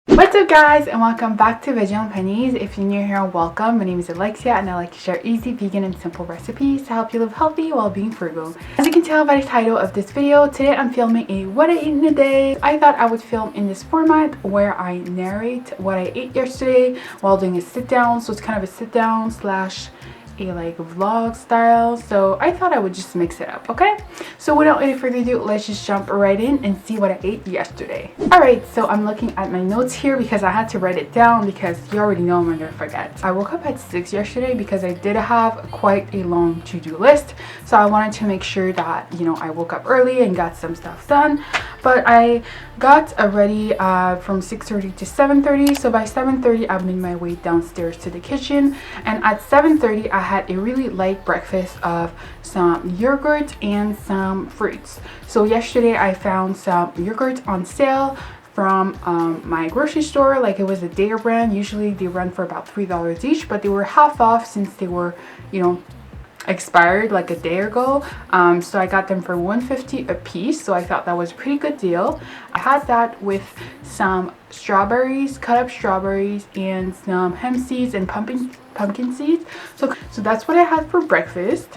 What's up guys, and welcome back to Veggie on Pennies. If you're new here, welcome. My name is Alexia and I like to share easy, vegan and simple recipes to help you live healthy while being frugal. As you can tell by the title of this video, today I'm filming a what I ate in a day. I thought I would film in this format where I narrate what I ate yesterday while doing a sit down. So it's kind of a sit down slash a like vlog style, so I thought I would just mix it up. Okay, so without any further ado, let's just jump right in and see what I ate yesterday. All right, so I'm looking at my notes here because I had to write it down because you already know I'm gonna forget. I woke up at 6 yesterday because I did have quite a long to-do list, so I wanted to make sure that, you know, I woke up early and got some stuff done. But I got ready from 6:30 to 7:30, so by 7:30 I made my way downstairs to the kitchen, and at 7:30 I had a really light breakfast of some yogurt and some fruits. So yesterday I found some yogurt on sale from my grocery store. Like, it was a Dare brand. Usually they run for about $3 each, but they were half off since they were, you know, expired like a day ago. So I got them for $1.50 a piece, so I thought that was a pretty good deal. I had that with some strawberries, cut up strawberries, and some hemp seeds and pumpkin seeds. So that's what I had for breakfast.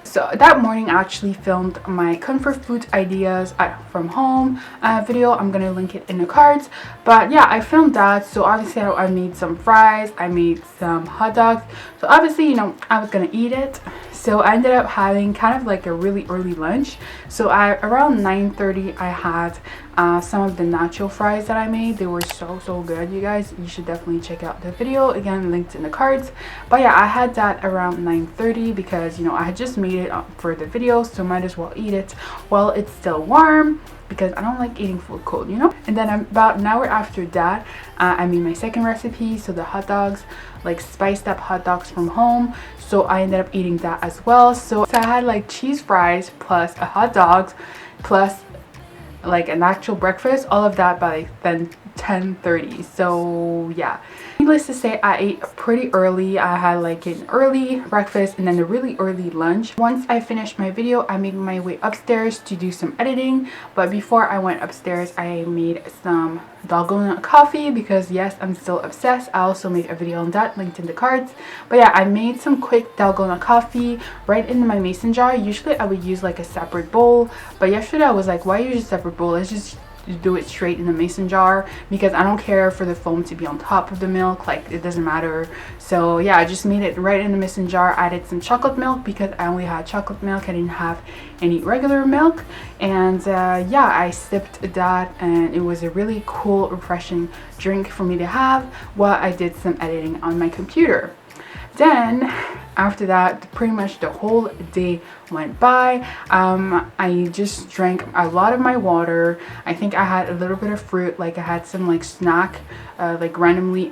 So that morning I actually filmed my comfort food ideas from home video. I'm gonna link it in the cards, but yeah, I filmed that. So obviously I made some fries, I made some hot dogs, so obviously, you know, I was gonna eat it. So I ended up having kind of like a really early lunch. So around 9:30 I had some of the nacho fries that I made. They were so good, you guys. You should definitely check out the video, again linked in the cards. But yeah, I had that around 9:30 because, you know, I had just made it for the video, so might as well eat it while it's still warm because I don't like eating food cold, you know. And then about an hour after that, I made my second recipe, so the hot dogs, like spiced up hot dogs from home. So I ended up eating that as well. So I had like cheese fries plus a hot dog plus like an actual breakfast, all of that by then 10:30. So yeah, needless to say, I ate pretty early. I had like an early breakfast and then a really early lunch. Once I finished my video, I made my way upstairs to do some editing. But before I went upstairs, I made some dalgona coffee because yes, I'm still obsessed. I also made a video on that, linked in the cards. But yeah, I made some quick dalgona coffee right in my mason jar. Usually I would use like a separate bowl, but yesterday I was like, why use a separate bowl? Let's just do it straight in the mason jar because I don't care for the foam to be on top of the milk, like it doesn't matter. So yeah, I just made it right in the mason jar. Added some chocolate milk because I only had chocolate milk, I didn't have any regular milk. And yeah, I sipped that and it was a really cool, refreshing drink for me to have while I did some editing on my computer. Then after that, pretty much the whole day went by. I just drank a lot of my water. I think I had a little bit of fruit, like I had some like snack like randomly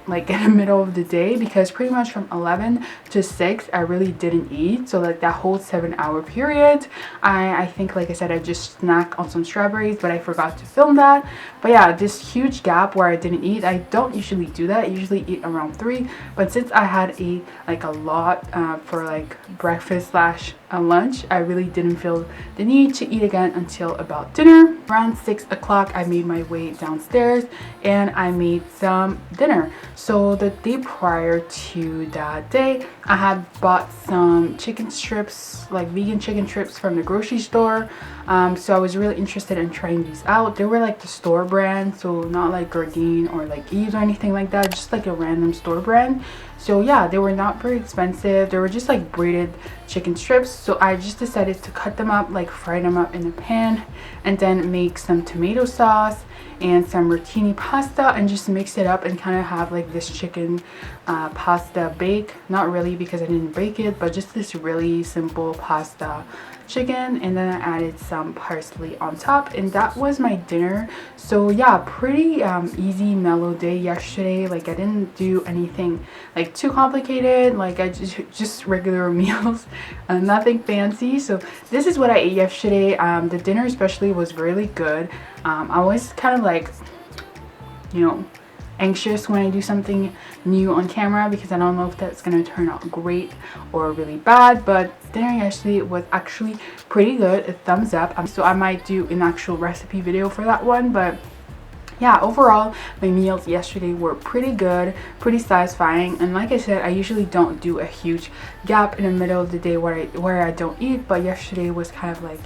like in the middle of the day, because pretty much from 11 to 6 I really didn't eat. So like that whole 7-hour period, I think, like I said, I just snacked on some strawberries, but I forgot to film that. But yeah, this huge gap where I didn't eat. I don't usually do that. I usually eat around 3, but since I had a lot for like breakfast slash lunch, I really didn't feel the need to eat again until about dinner. Around 6 o'clock I made my way downstairs and I made some dinner. So the day prior to that day, I had bought some chicken strips, like vegan chicken strips from the grocery store. So I was really interested in trying these out. They were like the store brand, so not like Gardein or like Eve's or anything like that, just like a random store brand. So yeah, they were not very expensive. They were just like braided chicken strips. So I just decided to cut them up, like fry them up in a pan, and then make some tomato sauce and some rotini pasta and just mix it up and kind of have like this chicken pasta bake. Not really because I didn't bake it, but just this really simple pasta chicken, and then I added some parsley on top, and that was my dinner. So yeah, pretty easy mellow day yesterday. Like I didn't do anything like too complicated, like I just regular meals, nothing fancy. So this is what I ate yesterday. The dinner especially was really good. I was kind of like, you know, anxious when I do something new on camera because I don't know if that's gonna turn out great or really bad, but dinner yesterday was actually pretty good. A thumbs up. So I might do an actual recipe video for that one, but yeah, overall my meals yesterday were pretty good, pretty satisfying, and like I said, I usually don't do a huge gap in the middle of the day where I don't eat, but yesterday was kind of like,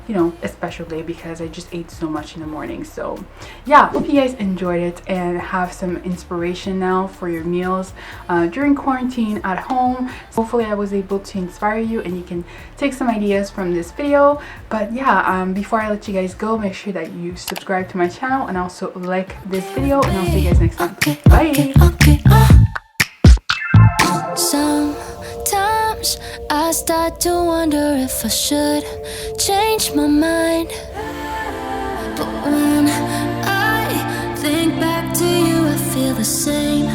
you know, a special day because I just ate so much in the morning. So yeah, hope you guys enjoyed it and have some inspiration now for your meals during quarantine at home. Hopefully I was able to inspire you and you can take some ideas from this video. But yeah, before I let you guys go, make sure that you subscribe to my channel and also like this video, and I'll see you guys next time. Bye. Sometimes I start to wonder if I should change my mind, but when I think back to you, I feel the same.